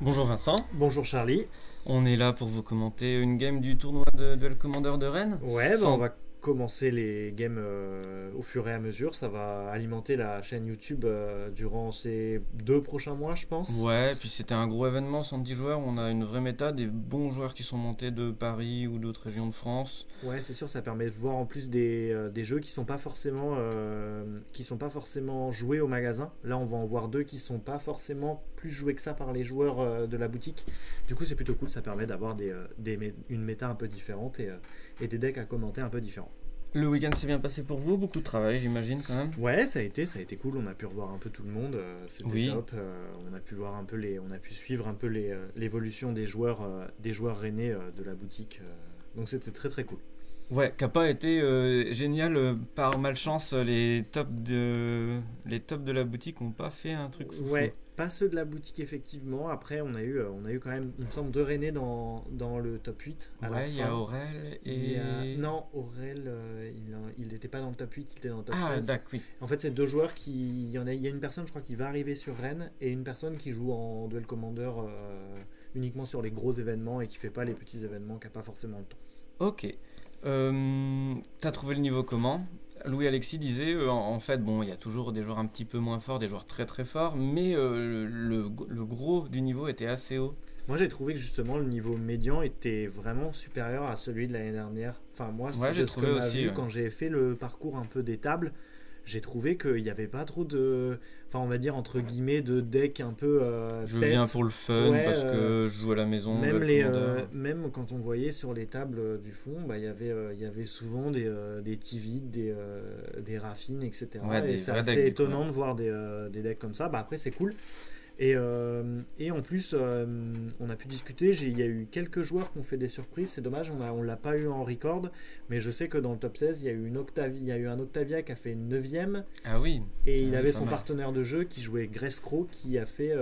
Bonjour Vincent, Bonjour Charlie. on est là pour vous commenter une game du tournoi de Duel Commander de Rennes. Ouais, bah on va commencer les games au fur et à mesure. Ça va alimenter la chaîne YouTube durant ces 2 prochains mois, je pense. Ouais, puis c'était un gros événement, 110 joueurs, on a une vraie méta, des bons joueurs qui sont montés de Paris ou d'autres régions de France. Ouais, c'est sûr, ça permet de voir en plus des jeux qui sont pas forcément joués au magasin. Là, on va en voir deux qui sont pas forcément plus joués que ça par les joueurs de la boutique. Du coup, c'est plutôt cool. Ça permet d'avoir une méta un peu différente et des decks à commenter un peu différents. Le week-end s'est bien passé pour vous, beaucoup de travail j'imagine quand même. Ouais, ça a été cool. On a pu revoir un peu tout le monde. C'était Oui, top. On a pu voir un peu on a pu suivre un peu l'évolution des joueurs rennais de la boutique. Donc c'était très très cool. ouais, qui a pas été génial par malchance, les tops de la boutique n'ont pas fait un truc foufou. Ouais, pas ceux de la boutique effectivement. Après, on a eu quand même, il me semble, deux rennais dans le top 8 à la Ouais, il y a fin. Aurel et... Non, Aurel, il n'était pas dans le top 8, il était dans le top Ah, 16. d'accord, oui. En fait, c'est deux joueurs il y a une personne, je crois, qui va arriver sur Rennes et une personne qui joue en Duel Commander uniquement sur les gros événements et qui fait pas les petits événements, qui a pas forcément le temps. Ok. T'as trouvé le niveau comment? Louis-Alexis disait, en fait, bon, il y a toujours des joueurs un petit peu moins forts, des joueurs très très forts, mais le gros du niveau était assez haut. Moi, j'ai trouvé que justement le niveau médian était vraiment supérieur à celui de l'année dernière. Enfin, moi, Ouais, c'est j'ai de ce que trouvé m'a aussi. vu Ouais. quand j'ai fait le parcours un peu des tables. J'ai trouvé qu'il n'y avait pas trop de, enfin, on va dire entre guillemets, de decks un peu Je viens tête. pour le fun Ouais, parce que je joue à la maison, même Duel Commander. même quand on voyait sur les tables du fond, bah, il y avait souvent des Tivid, des Raffines, Ouais, etc. Et des c'est vrais assez decks du coup. Ouais. étonnant de voir des decks comme ça. Bah, après, c'est cool. Et en plus, on a pu discuter. Il y a eu quelques joueurs qui ont fait des surprises. C'est dommage, on l'a pas eu en record. Mais je sais que dans le top 16, il y a eu un Octavia qui a fait 9ème. Ah oui, Et ah il oui, avait pas son mal. partenaire de jeu qui jouait Grescro qui a fait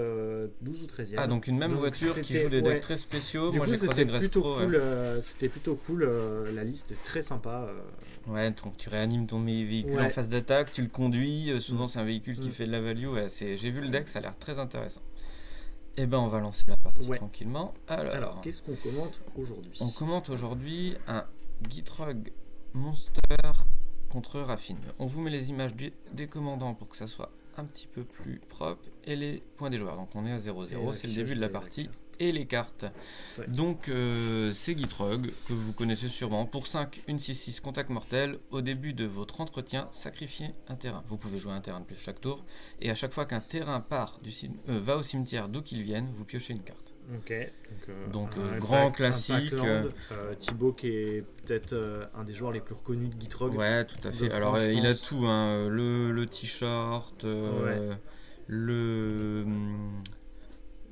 12 ou 13e. Ah, donc une même Donc voiture qui c'était, joue des decks ouais. très spéciaux. Du Moi coup, j'ai croisé c'était plutôt Grespro. Ouais. cool. C'était plutôt cool. La liste est très sympa. Ouais, donc tu réanimes ton véhicule en Ouais. phase d'attaque, tu le conduis. Mm. Souvent c'est un véhicule qui Mm. fait de la value. Ouais, j'ai vu le deck, ça a l'air très intéressant. Eh ben, on va lancer la partie Ouais. tranquillement. Alors, Alors, qu'est-ce qu'on commente aujourd'hui? on commente aujourd'hui un Gitrog Monster contre Raffine. On vous met les images des commandants pour que ça soit un petit peu plus propre et les points des joueurs. Donc on est à 0-0, c'est le début de la partie et les cartes. Ouais. Donc c'est Gitrog que vous connaissez sûrement. Pour 5, une 6-6 contact mortel. Au début de votre entretien, sacrifiez un terrain. Vous pouvez jouer un terrain de plus chaque tour. Et à chaque fois qu'un terrain va au cimetière d'où qu'il vienne, vous piochez une carte. Ok. Donc Un grand un classique. Packland, Thibaut qui est peut-être un des joueurs les plus reconnus de Gitrog. Ouais, tout à De fait. France, Alors, je il a pense. tout, hein. Le t-shirt, Ouais. le,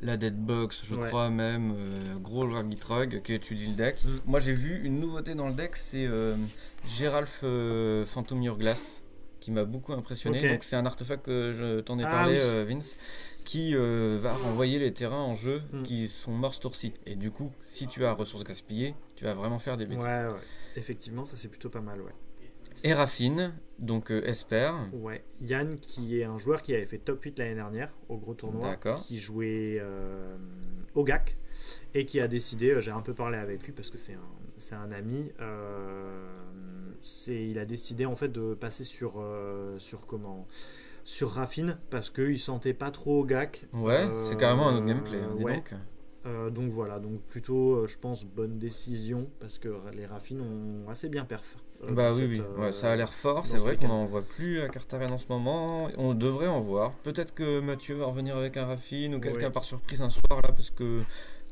la deadbox, je Ouais. crois même. Gros joueur Gitrog qui étudie le deck. Mm. Moi, j'ai vu une nouveauté dans le deck, c'est Geralf Phantom Glass qui m'a beaucoup impressionné. Ok. Donc, c'est un artefact que je t'en ai Ah parlé, oui. Vince, qui va renvoyer les terrains en jeu Mm. qui sont morts ce tour-ci. Et du coup, si tu as ressources gaspillées, tu vas vraiment faire des bêtises. Ouais, ouais. Effectivement, ça c'est plutôt pas mal, ouais. Et Raffine, donc Esper. Ouais. Yann, qui est un joueur qui avait fait top 8 l'année dernière au gros tournoi, D'accord. qui jouait au GAC et qui a décidé, j'ai un peu parlé avec lui parce que c'est un ami, il a décidé en fait de passer sur Raffine parce qu'il sentait pas trop au GAC. Ouais, c'est carrément un autre gameplay, hein, dis Ouais. donc. Donc voilà, donc plutôt je pense bonne décision parce que les Raffines ont assez bien perf. Bah dans oui, cette, oui, ouais, ça a l'air fort. dans C'est ce vrai qu'on week-end. n'en voit plus à Cartagena en ce moment. On devrait en voir. Peut-être que Mathieu va revenir avec un Raffine ou quelqu'un Ouais. par surprise un soir là, parce que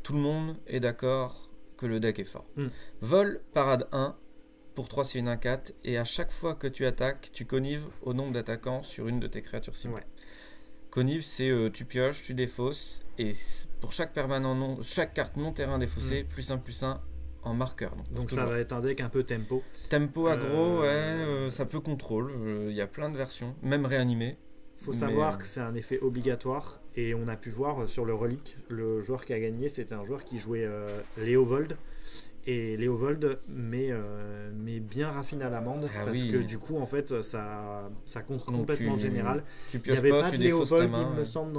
tout le monde est d'accord que le deck est fort. Mm. Vol, parade 1. Pour 3, c'est une 1-4. Et à chaque fois que tu attaques, tu connives au nombre d'attaquants sur une de tes créatures cibles. Ouais. Connive, c'est tu pioches, tu défausses, et pour chaque chaque carte non terrain défaussée, +1/+1 en marqueur. Donc, Donc tout ça joueur. va être un deck un peu tempo. Tempo aggro, ouais, Euh, ça peut contrôle. Il y a plein de versions, même réanimé. Faut Mais, savoir que c'est un effet obligatoire et on a pu voir sur le relique, le joueur qui a gagné, c'était un joueur qui jouait Léovold Et Léovold met bien raffiné à l'amande Ah parce oui. que du coup en fait ça contre Donc complètement le général. Tu Il n'y pioches avait pas, pas tu de défausses ta Léovold main. il me semble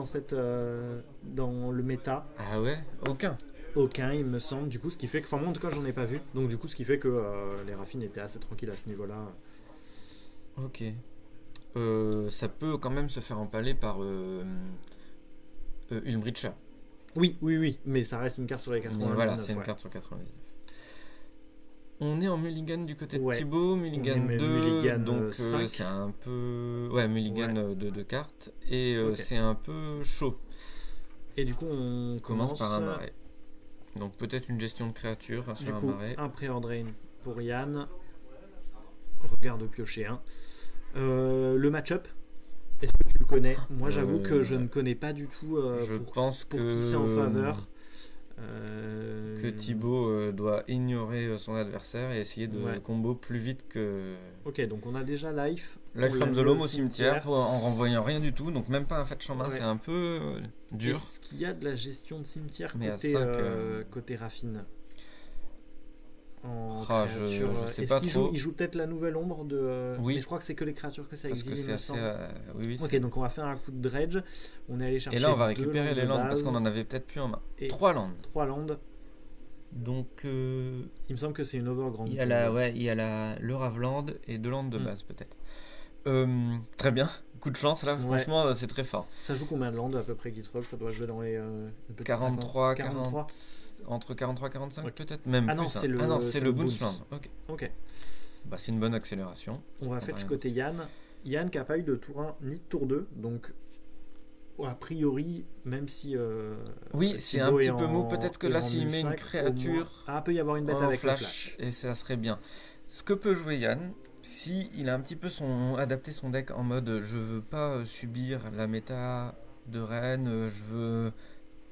dans le méta. Ah ouais, aucun. Aucun il me semble. Du coup ce qui fait que, enfin moi en tout cas j'en ai pas vu. Donc du coup ce qui fait que les raffines étaient assez tranquilles à ce niveau-là. Ok. Ça peut quand même se faire empaler par Ulmricher. Oui, mais ça reste une carte sur les Mais 99. voilà, c'est une ouais. carte sur 99. On est en mulligan du côté de Ouais. Thibaut, On mulligan est 2, mulligan, donc 5. c'est un peu... Ouais, mulligan de cartes, et Ok. c'est un peu chaud. Et du coup on On commence par un marais. marais. Donc peut-être une gestion de créature Du sur un coup marais. un Preordain pour Yann. Regarde de piocher un. Le match-up, est-ce que tu le connais? Moi j'avoue que je ne connais pas du tout Je pour pense qui que c'est en faveur. que Thibaut doit ignorer son adversaire et essayer de Ouais. combo plus vite que Ok, donc on a déjà Life. Life On from l'a the mis Loam au cimetière en renvoyant rien du tout, donc même pas un fetch en main, Ouais. c'est un peu dur. Est-ce qu'il y a de la gestion de cimetière Mais à côté, 5, côté Raffine en Ah, créature, je sais est-ce pas qu'il trop. joue, il joue peut-être la nouvelle ombre de. Oui. Mais je crois que c'est que les créatures que ça Parce que exile, il c'est me assez. semble. Oui, Ok, c'est- donc on va faire un coup de dredge. On est allé chercher. Et là, on va 2 récupérer les landes de landes parce base qu'on en avait peut-être plus en main. et 3 landes. 3 landes. Donc, Il me semble que c'est une overgrande. il y a le Raveland et 2 landes de Mm. base, peut-être. Très bien. Coup de chance, là, Ouais. franchement, c'est très fort. Ça joue combien de landes à peu près Gitrog? Ça doit jouer dans les. Une petite 43, 50, 43. entre 43 et 45, Ok. peut-être même Ah non, plus. c'est hein. le- Ah non, c'est c'est le le Bounce. Bounceland. Ok. Ok. Bah, c'est une bonne accélération. On va T'entends fetch rien. côté Yann. Yann qui n'a pas eu de tour 1 ni de tour 2. Donc, a priori, même si. Oui, c'est un Thibaut petit est peu mou. en- Peut-être que est là, en s'il met une 1005, créature au moins- Ah, peut y avoir une bête en avec le flash, flash. et ça serait bien. Ce que peut jouer Yann, si il a un petit peu adapté son deck en mode je veux pas subir la méta de Rennes, je veux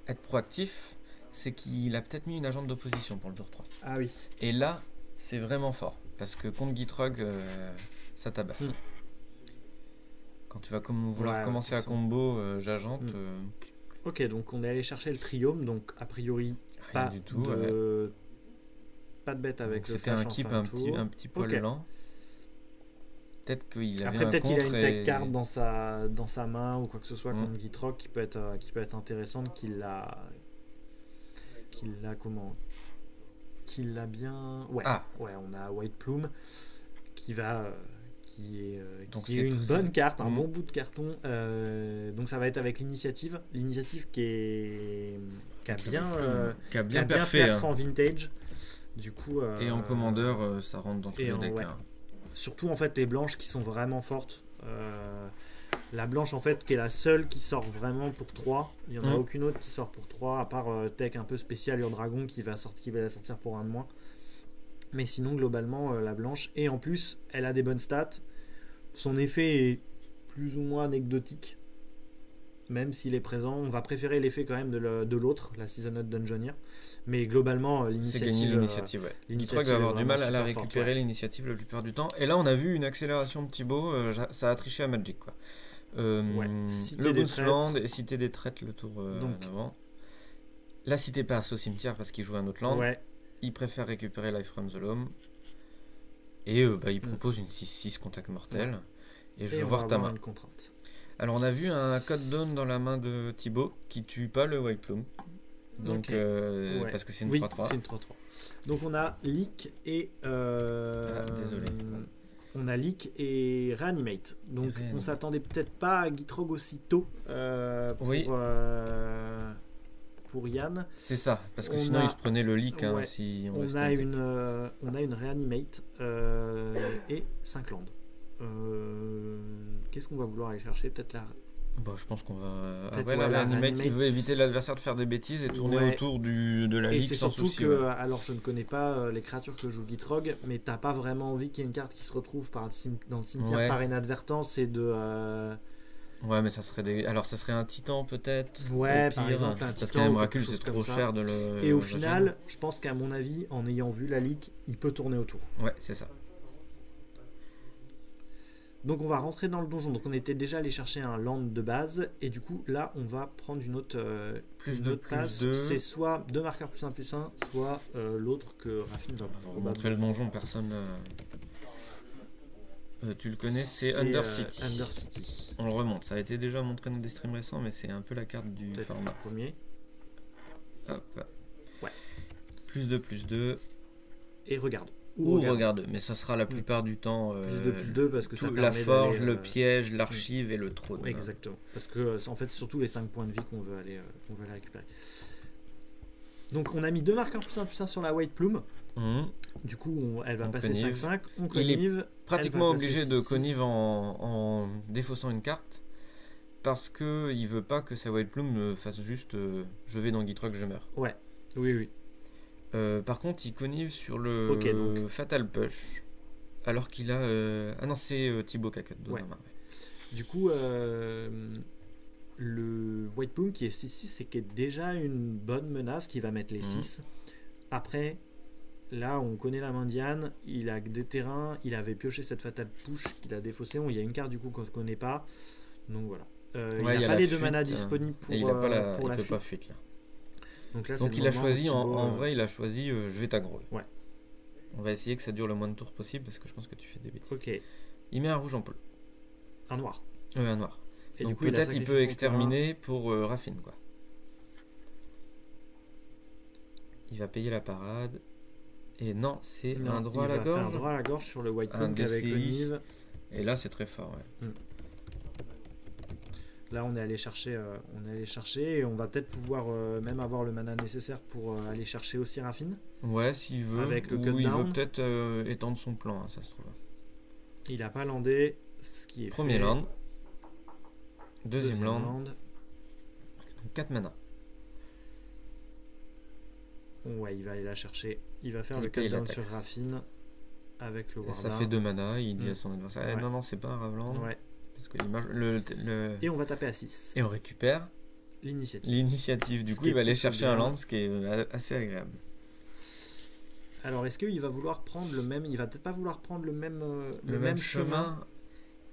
être proactif, c'est qu'il a peut-être mis une agente d'opposition pour le tour 3. Ah oui. Et là, c'est vraiment fort, parce que contre Gitrog, ça tabasse. Mm. Quand tu vas vouloir Ouais, commencer à c'est sûr. combo, j'agente, Mm. Ok, donc on est allé chercher le Triome. Donc, a priori, rien pas du tout. de. Pas de bête avec Donc le c'était flash un en keep fin de tour. un petit poil Ok. lent. Peut-être qu'il avait Après, un peut-être qu'il a contre une tech et- card dans sa main ou quoi que ce soit Mm. contre Gitrog qui peut être intéressante, qu'il l'a comment qu'il l'a bien. Ouais. Ah. Ouais, on a White Plume qui va Donc qui c'est est une très- bonne carte, un Mm. bon bout de carton. Donc ça va être avec l'initiative qui a bien qui a qui bien a perfait. perf hein. en vintage. Du coup Et en commandeur, ça rentre dans tous et les en- decks. ouais. hein. Surtout en fait les blanches qui sont vraiment fortes. La blanche en fait qui est la seule qui sort vraiment pour 3. Il n'y en a Mm. aucune autre qui sort pour 3 à part tech un peu spécial Ur Dragon qui va la sortir pour un de moins. Mais sinon globalement la blanche, et en plus elle a des bonnes stats. Son effet est plus ou moins anecdotique. Même s'il est présent, on va préférer l'effet quand même de l'autre, la Seasoned Dungeoneer. Mais globalement, C'est l'initiative. gagner l'initiative, ouais. l'initiative Gitrog va avoir est du mal à vraiment la super forte, récupérer, ouais. l'initiative, la plupart du temps. Et là, on a vu une accélération de Thibaut, ça a triché à Magic, quoi. Ouais. Cité Le des Bounceland et Cité des Traites le tour Donc. d'avant. La Cité passe au cimetière parce qu'il joue un autre land. Ouais. Il préfère récupérer Life from the Loam. Et il propose une 6-6 contact mortel. Et je Et veux on voir va ta avoir main. une contrainte. Alors on a vu un code down dans la main de Thibaut qui tue pas le White Plume. Donc Ok. Ouais. parce que c'est une Oui, 3-3. c'est une 3-3. Donc on a Leak et. Désolé. On a Leak et Reanimate. Donc Reanimate. on s'attendait peut-être pas à Gitrog aussitôt Oui. pour Yann. C'est ça, parce que On sinon a- il se prenait le leak hein, Ouais. si on On restait a, en tête. on a une Reanimate et 5 landes. Qu'est-ce qu'on va vouloir aller chercher? Peut-être la. Bah, je pense qu'on va. Peut-être, Après, ouais, la Reanimate, il Reanimate. veut éviter l'adversaire de faire des bêtises et tourner Ouais. autour de la Et ligue c'est sans surtout souci. que, ouais. alors je ne connais pas les créatures que joue Gitrog, mais t'as pas vraiment envie qu'il y ait une carte qui se retrouve dans le cimetière Ouais. par inadvertance et de. Ouais, mais ça serait alors ça serait un titan peut-être. Ouais, au par pire, exemple, un parce titan qu'un ou Emrakul quelque c'est chose trop comme ça. cher de le. Et au l'imaginer. final, je pense qu'à mon avis, en ayant vu la leak, il peut tourner autour. Ouais, c'est ça. Donc on va rentrer dans le donjon. Donc on était déjà allé chercher un land de base. Et du coup, là, on va prendre une autre, place. C'est soit 2 marqueurs +1/+1, soit l'autre que Raffine va On va montrer le donjon, personne... tu le connais, c'est Undercity. Undercity. On le remonte, ça a été déjà montré dans des streams récents, mais c'est un peu la carte du Peut-être format. le premier. Hop. Ouais. +2/+2. Et regarde. Ou regarde, mais ça sera la plupart du temps +2/+2 parce que ça permet la forge, d'aller, le piège, l'archive et le trône. Exactement. Parce que en fait, c'est surtout les 5 points de vie qu'on veut aller récupérer. Donc on a mis 2 marqueurs +1/+1 sur la White Plume. Du coup, elle va passer 5/5. On connive. Il est pratiquement obligé de connive en défaussant une carte parce que il veut pas que sa White Plume fasse juste je vais dans Gitrog, je meurs. Ouais. Oui. Par contre, il connive sur le donc. Fatal Push alors qu'il a ah non, c'est Thibaut Cacut. Ouais. Du coup, le White Plume qui est 6/6, c'est qu'il est déjà une bonne menace qui va mettre les 6. Après, là, on connaît la main d'Yann, il a des terrains, il avait pioché cette Fatal Push qu'il a défaussé. Il y a une carte du coup qu'on ne connaît pas. Donc voilà. Il n'a pas les 2 manas disponibles pour, il a pas la, pour il la peut fuite. pas fuite là. Donc là, il a choisi, en vrai, il a choisi je vais t'aggro. Ouais. On va essayer que ça dure le moins de tours possible parce que je pense que tu fais des bêtises. Ok. Il met un rouge en pool. Un noir. Un noir. Et donc du coup, peut-être il peut exterminer pour Raffine quoi. Il va payer la parade. Et non, c'est un droit à la gorge. Un droit à la gorge sur le White Plume avec connive. Et là, c'est très fort. Ouais. Là, on est allé chercher et on va peut-être pouvoir même avoir le mana nécessaire pour aller chercher aussi Raffine. Ouais, s'il veut. Avec le ou il veut peut-être étendre son plan, ça se trouve. Il a pas landé, ce qui est Premier fait. land. Deuxième land. 4 mana. Ouais, il va aller la chercher. Il va faire le cut-down sur Raffine avec le Wardin. Ça fait 2 mana, il dit à son adversaire non, c'est pas un Ravland. Ouais. Parce que l'image, Et on va taper à 6. Et on récupère l'initiative. Du coup, il va aller chercher un land, ce qui est assez agréable. Alors, est-ce qu'il va vouloir prendre le même... Il va peut-être pas vouloir prendre le même chemin.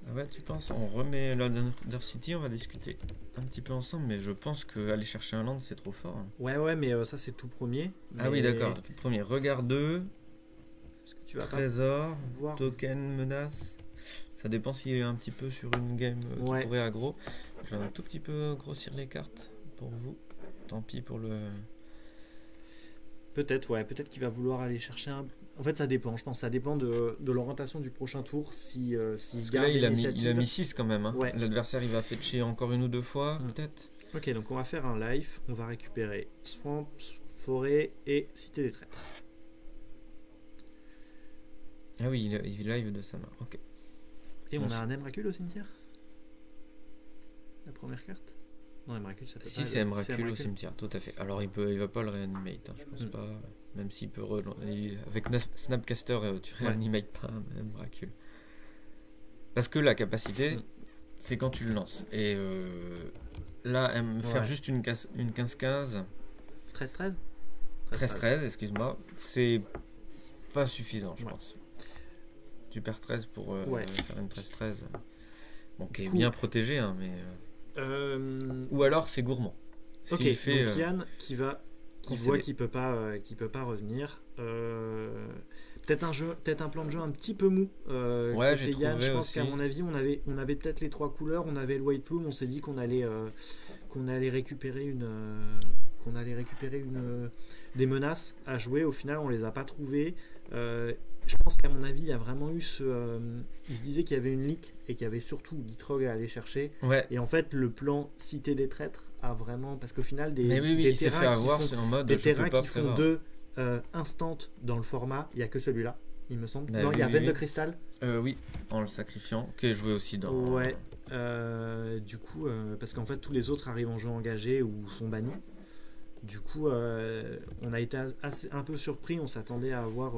Ah ouais, tu penses? On remet l'Undercity, on va discuter un petit peu ensemble, mais je pense qu'aller chercher un land, c'est trop fort. Ouais, mais ça, c'est tout premier. Ah oui, d'accord, tout premier. Regard 2, trésor, token, menace... Ça dépend s'il est un petit peu sur une game qui pourrait aggro. Je vais un tout petit peu grossir les cartes pour vous. Tant pis pour le... Peut-être qu'il va vouloir aller chercher un... En fait, ça dépend, je pense. Ça dépend de l'orientation du prochain tour. Si là, il a mis 6 quand même. Hein. Ouais. L'adversaire, il va fetcher encore une ou deux fois, peut-être. Ok, donc on va faire un life. On va récupérer Swamp, Forêt et Cité des Traîtres. Ah oui, il live de sa main. Ok. Et on a un Emrakul au cimetière? La première carte? Non, Emrakul, ça peut pas... Si, c'est Emrakul au cimetière, tout à fait. Alors, il va pas le réanimate, hein, je pense pas. Même s'il peut... Avec Snapcaster, tu réanimates pas un Emrakul. Parce que la capacité, c'est quand tu le lances. Et là, faire juste une 15-15... 13-13 13-13, excuse-moi. C'est pas suffisant, je pense. Tu perds 13 pour faire une 13-13. Bon, qui est bien protégé, hein, mais... Ou alors c'est gourmand. Ok, donc Yann qui voit qu'il peut pas revenir. Peut-être un plan de jeu un petit peu mou. J'ai Yann, je pense aussi. qu'à mon avis, on avait peut-être les 3 couleurs. On avait le White Plume. On s'est dit qu'on allait récupérer des menaces à jouer. Au final, on les a pas trouvées. Je pense qu'à mon avis, il y a vraiment eu il se disait qu'il y avait une leak et qu'il y avait surtout Gitrog à aller chercher. Ouais. Et en fait, le plan Cité des Traîtres a vraiment... Parce qu'au final, des terrains qui font 2 instant dans le format, il n'y a que celui-là, il me semble. Non, il y a Veine de Cristal. Oui, en le sacrifiant, qui est joué aussi dans... Ouais. Du coup, parce qu'en fait, tous les autres arrivent en jeu engagé ou sont bannis. Du coup, on a été un peu surpris. On s'attendait à avoir...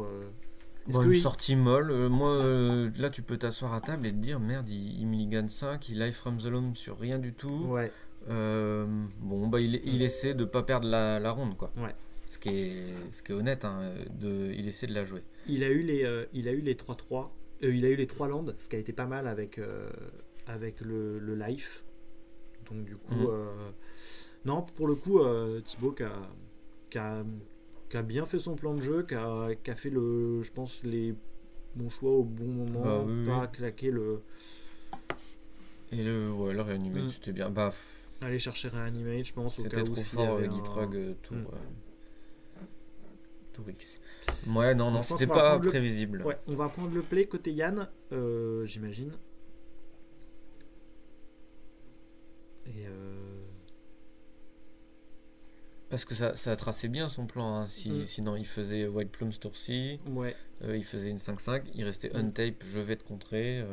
une sortie molle. Moi, là, tu peux t'asseoir à table et te dire merde, il mulligan 5, il live from the loam sur rien du tout. Ouais. Il essaie de pas perdre la ronde, quoi. Ouais. Ce qui est honnête, hein, il essaie de la jouer. Il a eu les 3-3 Il a eu les 3 landes, ce qui a été pas mal avec, avec le life. Donc du coup, non, pour le coup, Thibaut qui a, qui a bien fait son plan de jeu, qui a fait je pense les bons choix au bon moment, Bah, oui, pas oui. claquer Et le réanimate, c'était bien. Bah, aller chercher Reanimate, je pense, au cas c'était où trop s'il y fort, avait Gitrog, tour, Mm. tour X. Ouais, non, Donc, non, je pense c'était qu'on va pas prendre prévisible. Ouais, on va prendre le play côté Yann, j'imagine. Et Parce que ça a tracé bien son plan, hein. Sinon il faisait White Plum ce tour-ci, ouais, il faisait une 5-5, il restait Mm. untape, je vais te contrer,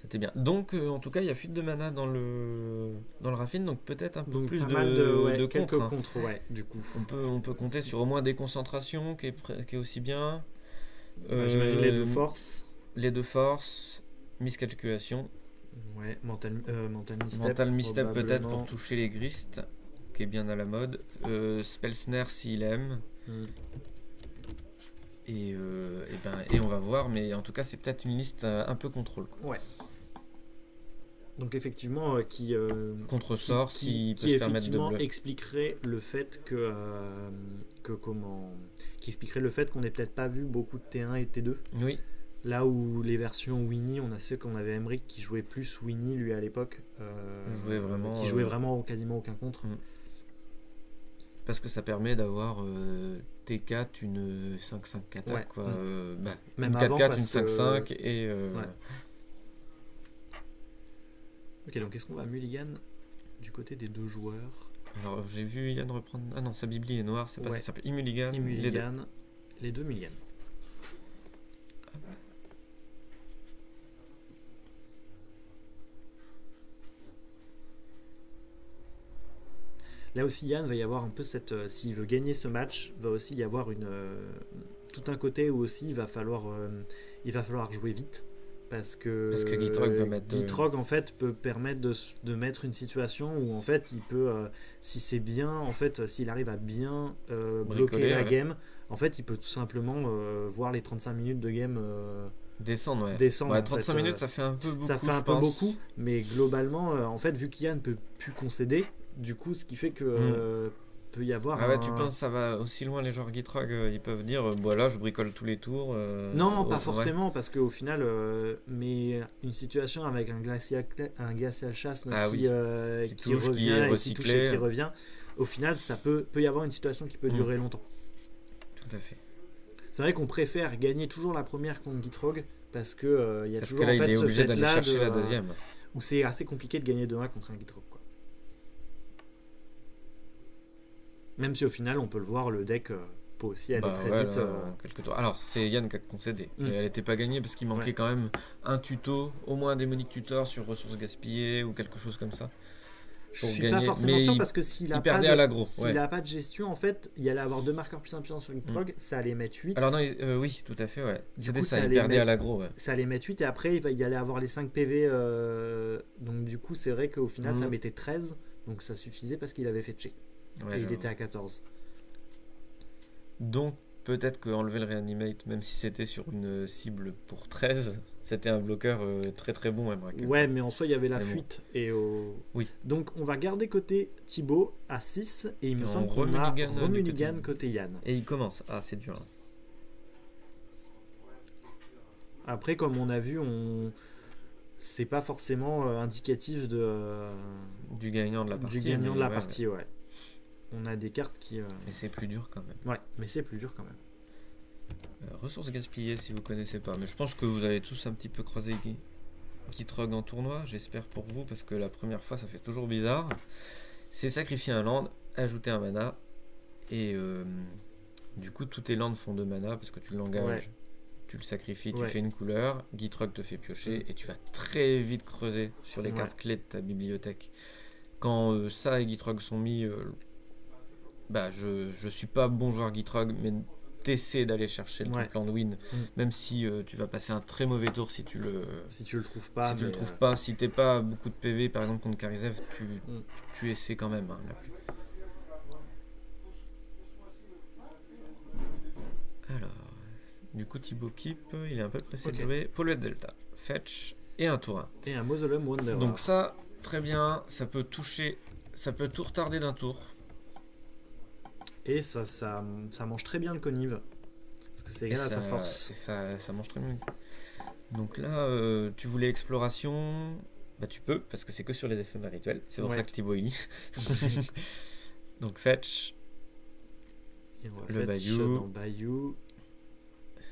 c'était bien. Donc en tout cas il y a fuite de mana dans le Raffine, donc peut-être un peu donc plus pas mal de quelques contre, hein. contres, ouais, du coup. On peut compter sur au moins des concentrations qui est aussi bien. J'imagine les 2 forces. Les 2 forces, miscalculation. Ouais, mental misstep. Mental misstep peut-être probablement. pour toucher les Grist, qui est bien à la mode. Spell Snare s'il aime. Mm. Et on va voir, mais en tout cas c'est peut-être une liste un peu contrôle, quoi. Ouais. Donc effectivement, Contre-sort, s'il peut se permettre de effectivement bleu. expliquerait le fait qui expliquerait le fait qu'on n'ait peut-être pas vu beaucoup de T1 et T2. Oui, Là où les versions Winnie, on a sais qu'on avait Emmerich qui jouait plus Winnie lui à l'époque, qui jouait vraiment quasiment aucun contre. parce que ça permet d'avoir T4 une 5-5 attaque, Ouais. quoi. Même une avant, 4-4, parce une 5-5 et Ouais. Ok, donc est-ce qu'on va mulligan du côté des 2 joueurs? alors j'ai vu Yann reprendre. Ah non, sa bibli est noire, c'est pas Ouais. si simple. Il mulligan, Il les deux. mulligan, les 2 mulligan. Là aussi, Yann va y avoir un peu s'il veut gagner ce match, va aussi y avoir tout un côté où aussi il va falloir jouer vite. Parce que Gitrog peut mettre. Gitrog en fait peut permettre de mettre une situation où en fait il peut, si c'est bien, en fait s'il arrive à bien bloquer Bricoler, la ouais. game, en fait il peut tout simplement voir les 35 minutes de game Descendre, ouais. descendre. Ouais, en 35 fait, minutes, ça fait un peu beaucoup. ça fait un je peu pense. beaucoup, mais globalement, en fait, vu qu'Yann ne peut plus concéder, du coup, ce qui fait que peut y avoir. Ah ouais, tu penses que ça va aussi loin, les joueurs Gitrog, ils peuvent dire voilà, je bricole tous les tours. Non, pas ouais. forcément, parce qu'au final, mais une situation avec un glacial chasse Qui qui touche, revient qui est et qui touche et recyclé. qui revient, au final, ça peut y avoir une situation qui peut durer longtemps. Tout à fait. C'est vrai qu'on préfère gagner toujours la première contre Gitrog, parce que y a Parce toujours que là, en fait il est ce obligé d'aller fait-là chercher la deuxième. où c'est assez compliqué de gagner 2-1 contre un Gitrog, quoi. Même si au final, on peut le voir, le deck peut aussi aller très ouais, vite. là, en quelques tours. Alors, c'est Yann qui a concédé. Mm. Et elle n'était pas gagnée parce qu'il manquait Ouais. quand même un tuto, au moins un démonique tutor sur ressources gaspillées ou quelque chose comme ça. Je pour suis gagner. pas forcément Mais sûr parce que s'il a, perdait pas à de, l'aggro. s'il Ouais. a pas de gestion, en fait, il allait avoir 2 marqueurs plus puissants sur Gitrog, ça allait mettre 8. Alors, non, oui, tout à fait, ouais. Du C'était coup, ça, ça il allait perdait à mettre- l'aggro, ouais. Ça allait mettre 8 et après, il allait avoir les 5 PV. Donc, du coup, c'est vrai qu'au final, ça mettait 13. Donc, ça suffisait parce qu'il avait fait check. Ouais, et il j'avoue. était à 14. Donc, peut-être qu'enlever le reanimate, même si c'était sur une cible pour 13, c'était un bloqueur très très bon, Emrak. Ouais, mais en soi, il y avait la Mais bon. fuite. Oui. Donc, on va garder côté Thibaut à 6. Et il me Et semble on qu'on a remulligan du remulligan côté- côté Yann. Et il commence. Ah, c'est dur. Là. Après, comme on a vu, c'est pas forcément indicatif Du gagnant de la partie. du gagnant de la ouais, partie, ouais. On a des cartes qui. Mais c'est plus dur quand même. Ouais, mais c'est plus dur quand même. Ressources gaspillées si vous connaissez pas. Mais je pense que vous avez tous un petit peu croisé Gitrog en tournoi. J'espère pour vous parce que la première fois ça fait toujours bizarre. C'est sacrifier un land, ajouter un mana. Et du coup, tous tes lands font 2 mana parce que tu l'engages. Ouais. Tu le sacrifies, tu Ouais. fais une couleur. Gitrog te fait piocher et tu vas très vite creuser sur les Ouais. cartes clés de ta bibliothèque. Quand ça et Gitrog sont mis, je suis pas bon joueur Gitrog, mais t'essaies d'aller chercher le Ouais. plan de win, même si tu vas passer un très mauvais tour si tu le trouves pas. si tu le trouves pas. Si t'es pas à beaucoup de PV, par exemple contre Karizev, Mm. tu essaies quand même. Hein, alors, du coup coup, Thibaut keep, il est un peu pressé de Ok. jouer. Polluette Delta, fetch et un tour 1. Et un Mausoleum Wanderer. Donc ça, très bien, ça peut toucher, ça peut tout retarder d'un tour. Et ça mange très bien le Conive. Parce que c'est égal à sa force. Et ça mange très bien. Donc là, tu voulais exploration, bah tu peux, parce que c'est que sur les éphémères rituels. C'est pour Ouais. ça que Thibaut il lit. Donc fetch, Et on va le fetch Bayou. dans Bayou.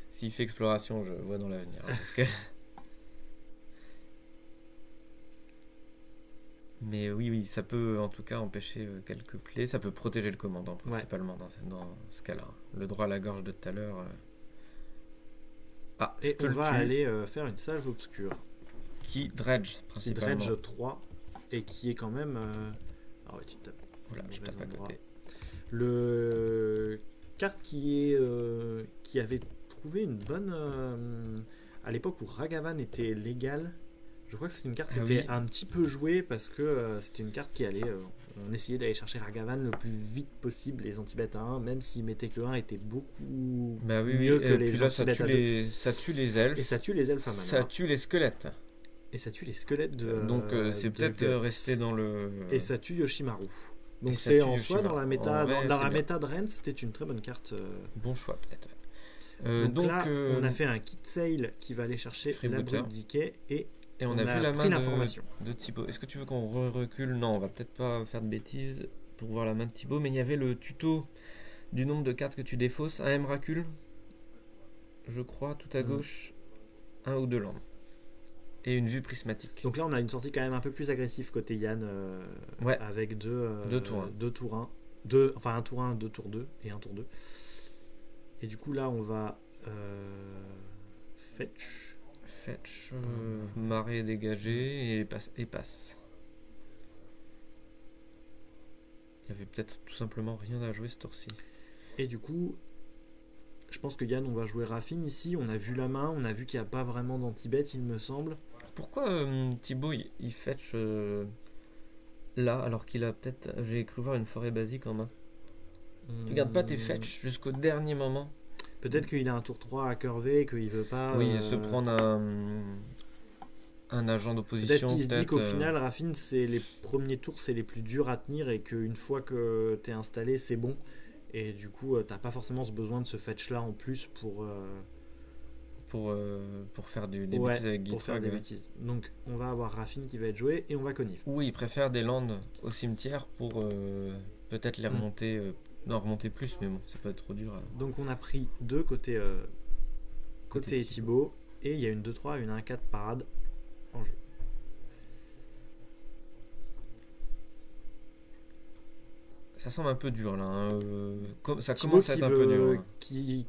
S'il fait exploration, je vois dans l'avenir. Hein, parce que... Mais oui, ça peut en tout cas empêcher quelques plays. Ça peut protéger le commandant principalement dans ce cas-là. Le droit à la gorge de tout à l'heure. Ah, Et je on le va tue. aller faire une salve obscure. Qui dredge Qui principalement. dredge 3. Et qui est quand même. Ah ouais, tu tapes. Voilà, je tape à côté. Le carte qui avait trouvé une bonne à l'époque où Ragavan était légal. Je crois que c'est une carte qui était un petit peu jouée parce que c'était une carte qui allait. On essayait d'aller chercher Ragavan le plus vite possible les anti-bêtes à 1, même s'il mettait que 1 était beaucoup mieux que les anti-bêtes à 2. Ça tue les elfes. Et ça tue les elfes à mana. Ça tue les squelettes. Et ça tue les squelettes de. Donc c'est peut-être resté dans le. Et ça tue Yoshimaru. Donc Et ça c'est tue en soi Yoshimaru. dans la méta, En vrai, dans c'est la bien. méta de Rennes, c'était une très bonne carte. Bon choix peut-être. Donc là, on a fait un kit sale qui va aller chercher l'abri de decay et on a vu la pris main l'information. de Thibaut. Est-ce que tu veux qu'on recule? Non, on va peut-être pas faire de bêtises pour voir la main de Thibaut, mais il y avait le tuto du nombre de cartes que tu défausses. Un Emrakul, je crois, tout à gauche, un ou deux landes. Et une vue prismatique. Donc là, on a une sortie quand même un peu plus agressive côté Yann, avec deux tours 1. Enfin, un tour 1, deux tours 2 et un tour 2. Et du coup, là, on va fetch, marée dégagée et passe. Il y avait peut-être tout simplement rien à jouer ce tour-ci. Et du coup, je pense que Yann, on va jouer Raffine ici. On a vu la main, on a vu qu'il n'y a pas vraiment d'anti-bet, il me semble. Pourquoi Thibaut il fetch là alors qu'il a peut-être. J'ai cru voir une forêt basique en main. Tu gardes pas tes fetch jusqu'au dernier moment. Peut-être qu'il a un tour 3 à curver et qu'il veut pas. Oui, se prendre un agent d'opposition. Peut-être qu'il se dit qu'au final, Raffine, c'est les premiers tours, c'est les plus durs à tenir et qu'une fois que t'es installé, c'est bon. Et du coup, t'as pas forcément ce besoin de ce fetch là en plus pour faire des bêtises avec pour faire des bêtises. Donc, on va avoir Raffine qui va être joué et on va Conive. Oui, il préfère des landes au cimetière pour peut-être les remonter. Non, remonter plus, mais bon, c'est pas trop dur. Donc, on a pris deux côté Thibaut. Et il y a une 2-3 et une 1-4 parade en jeu. Ça semble un peu dur là. Hein. Ça Thibaut commence à être un peu dur. Hein.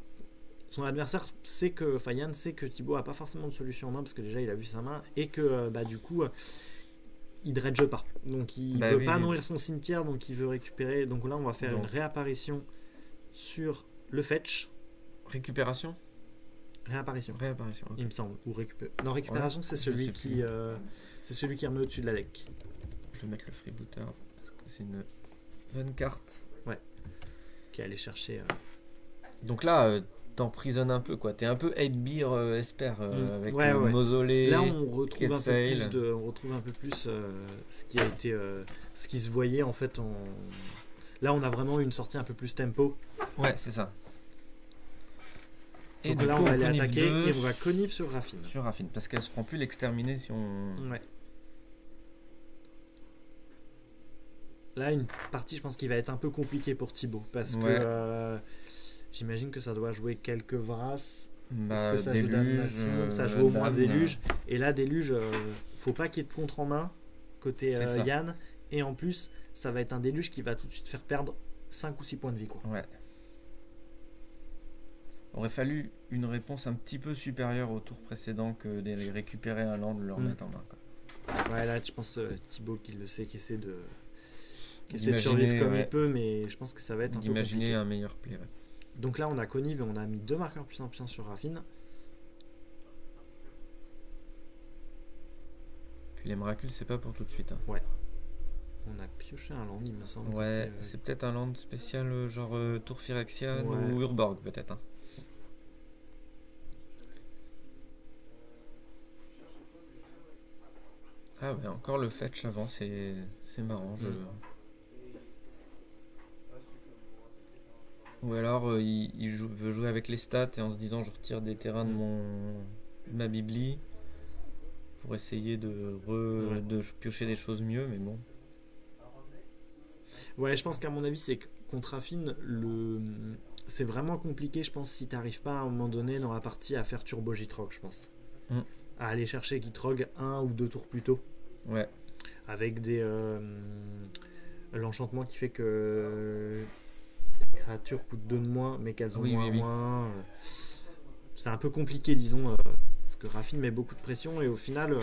Son adversaire sait que. Enfin, Yann sait que Thibaut a pas forcément de solution en main parce que déjà il a vu sa main et que du coup. Il dredge pas. Donc il veut pas nourrir son cimetière, donc il veut récupérer. Donc là, on va faire une réapparition sur le fetch. Récupération. Réapparition, okay. Il me semble. Ou Non, récupération, c'est celui qui remet au-dessus de la deck. Je vais mettre le freebooter parce que c'est une bonne carte. Ouais. Qui est allé chercher. Donc là, t'emprisonnes un peu, quoi. T'es un peu 8-beer Esper avec le mausolée. Là, on retrouve un peu plus ce qui a été, ce qui se voyait en fait en. Là, on a vraiment une sortie un peu plus tempo. Ouais, c'est ça. Et donc là, on va aller attaquer et on va Conive sur Raffine. Sur Raffine, parce qu'elle se prend plus l'exterminer si on. Ouais. Là, une partie, je pense, qui va être un peu compliquée pour Thibaut, parce que j'imagine que ça doit jouer quelques Vras. Parce que ça joue damnation, ça joue au moins déluge. Et là, déluge, faut pas qu'il y ait de contre en main côté Yann. Et en plus, ça va être un déluge qui va tout de suite faire perdre 5 ou 6 points de vie, quoi. Ouais. Aurait fallu une réponse un petit peu supérieure au tour précédent que de récupérer un land, le remettre en main, quoi. Ouais, là, je pense Thibaut qui le sait, qui essaie de survivre comme il peut, mais je pense que ça va être un peu compliqué. D'imaginer un meilleur play, ouais. Donc là, on a Conive et on a mis 2 marqueurs plus 1 sur Raffine. Puis les miracles, c'est pas pour tout de suite. Hein. Ouais. On a pioché un land, il me semble. Ouais, c'est peut-être un land spécial genre Tour Phyrexian ou Urborg, peut-être. Hein. Ah ouais, encore le fetch avant, c'est marrant. Ou alors veut jouer avec les stats et en se disant je retire des terrains de ma bibli pour essayer de piocher des choses mieux, mais bon. Ouais, je pense qu'à mon avis, c'est que contre Raffine, c'est vraiment compliqué, je pense, si t'arrives pas à un moment donné dans la partie à faire turbo Gitrog, je pense. À aller chercher Gitrog 1 ou 2 tours plus tôt. Ouais. Avec l'enchantement qui fait que les créatures coûtent 2 de moins, mais qu'elles ont moins. C'est un peu compliqué, disons, parce que Raffine met beaucoup de pression et au final.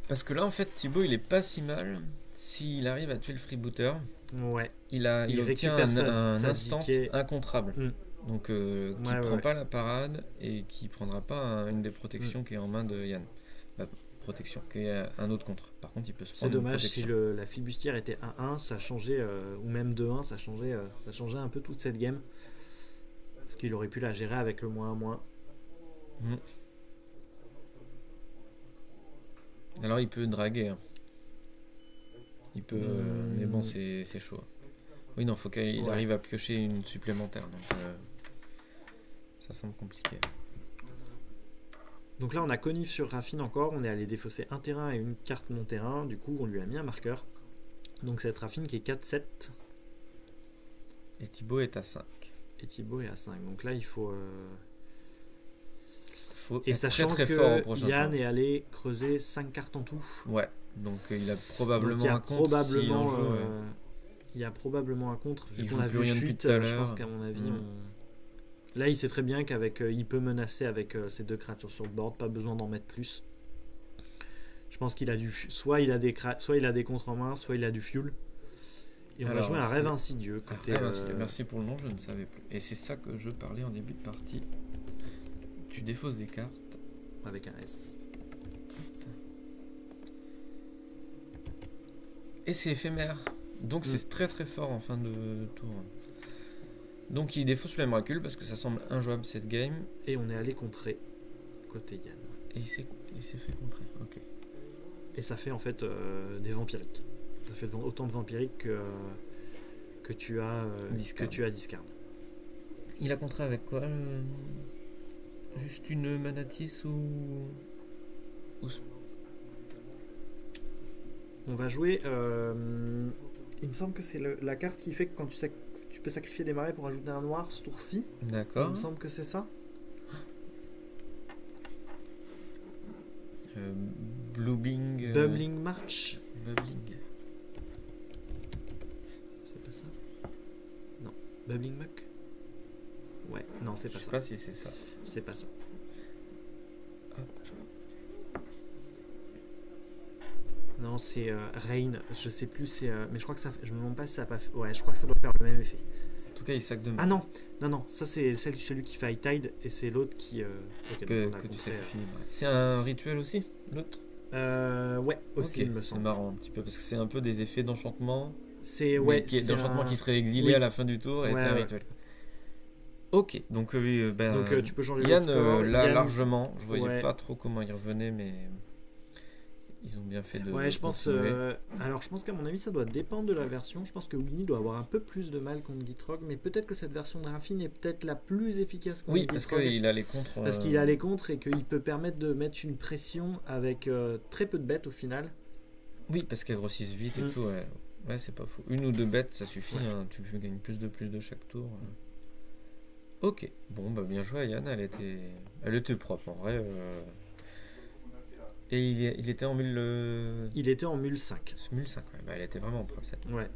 Parce que là, en fait, Thibaut, il est pas si mal s'il arrive à tuer le freebooter. Ouais. Il obtient un instant incontrable. Donc, qui prend pas la parade et qui prendra pas une des protections qui est en main de Yann. Protection, qui est un autre contre. Par contre, il peut se prendre. C'est dommage si la flibustière était 1-1, ça changeait, ou même 2-1, ça changeait un peu toute cette game. Parce qu'il aurait pu la gérer avec le -1-. Alors, il peut draguer. Hein. Il peut. Mais bon, c'est chaud. Oui, non, faut qu'il arrive à piocher une supplémentaire. Donc, ça semble compliqué. Donc là, on a Conif sur Raffine encore. On est allé défausser un terrain et une carte mon terrain. Du coup, on lui a mis un marqueur. Donc cette Raffine qui est 4-7. Et Thibaut est à 5. Donc là, il faut... Et sachant très fort au prochain Yann est allé creuser 5 cartes en tout. Ouais, donc il a probablement un contre. Il y a probablement un contre. Il joue plus rien depuis tout à l'heure. Je pense qu'à mon avis, là, il sait très bien qu'avec il peut menacer avec ces 2 créatures sur le board, pas besoin d'en mettre plus. Je pense qu'il a soit il a des contres en main, soit il a du fuel. Et on va jouer un rêve insidieux. Merci pour le nom, je ne savais plus. Et c'est ça que je parlais en début de partie. Tu défausses des cartes avec un S. Et c'est éphémère. Donc c'est très très fort en fin de tour. Donc il défausse le Miracle parce que ça semble injouable cette game. Et on est allé contrer côté Yann. Et il s'est fait contrer, ok. Et ça fait en fait des vampiriques. Ça fait autant de vampiriques que tu as discard. Il a contré avec quoi Juste une Manatis ou... On va jouer... il me semble que c'est la carte qui fait que quand tu peux sacrifier des marais pour ajouter un noir ce tour-ci. D'accord. Il me semble que c'est ça. Bubbling March. Bubbling. C'est pas ça. Non. Bubbling Muck. Ouais, non, c'est pas ça. Je sais pas si c'est ça. C'est pas ça. Hop. Non, c'est Rain. Je sais plus, mais je crois que ça. Je me demande pas si ça a pas fait. Ouais, je crois que ça doit faire le même effet. En tout cas, il sac de main. Ah non, ça c'est celui qui fait High Tide et c'est l'autre qui. Que tu sacrifies. C'est un rituel aussi, l'autre. Ouais, aussi, il me semble. C'est marrant un petit peu parce que c'est un peu des effets d'enchantement. C'est d'enchantement qui serait exilé à la fin du tour et c'est un rituel. Ok, donc tu peux changer Yann, le score. Yann, largement, je voyais pas trop comment il revenait, mais ils ont bien fait de. Ouais, je pense. Alors, je pense qu'à mon avis, ça doit dépendre de la version. Je pense que Winnie doit avoir un peu plus de mal contre Gitrog, mais peut-être que cette version de Raffine est peut-être la plus efficace contre Gitrog. Oui, parce qu'il a les contres. Parce qu'il a les contres et qu'il peut permettre de mettre une pression avec très peu de bêtes au final. Oui, parce qu'elles grossissent vite et tout. Ouais, c'est pas fou. 1 ou 2 bêtes, ça suffit. Hein, tu gagnes plus de chaque tour. Ok, bon, bien joué à Yann. Elle était propre en vrai. Et il était en mule. Il était en mule 5. Mule 5, ouais. Elle était vraiment propre cette. Ouais.